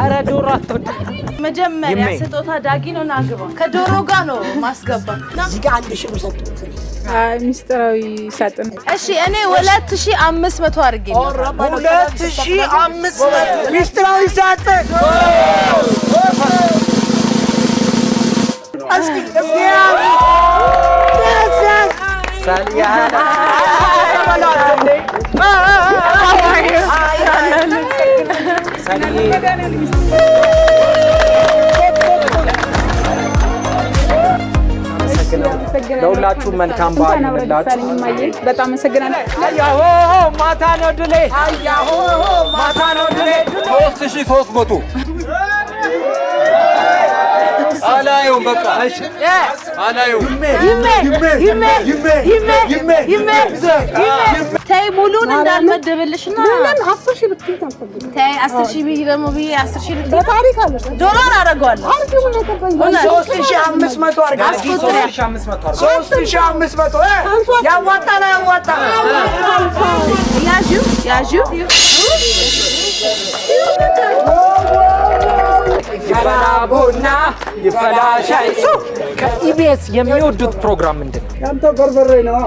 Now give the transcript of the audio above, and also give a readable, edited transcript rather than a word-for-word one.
አረ ዶሮ አትወድ መጀመሪያ ስጦታ ዳጊ ነው ናግባ ከዶሮ ጋር ነው ማስገባ እዚህ ጋር 1000 ብር ሚስጥራዊ ሳጥን እሺ እኔ 2500 አድርጌ ነው 2500 ሚስጥራዊ ሳጥን እስኪ ሳሊያ ለሁላችሁ መልካም በዓል ይሁንላችሁ በጣም አመሰግናለሁ አያሆ ማታ ነው ድሌ 3300 አላየው በቃ እሺ አላየው ይሜ ተይ ሙሉን እንዳልመደብልሽና ለምን 10000 ብትይ ታፈልግ ተይ 10000 ብይ ደግሞ ብይ 10000 ልትይ በታሪክ አለሽ ዶላር አደርገዋለሁ 3500 አርጋ 3500 ያዋጣና ያዡ ይፈላ ቡና ይፈላ ሻይ ከኢቢኤስ የሚወዱት ፕሮግራም ምንድነው? ያንተ በርበሬ ነው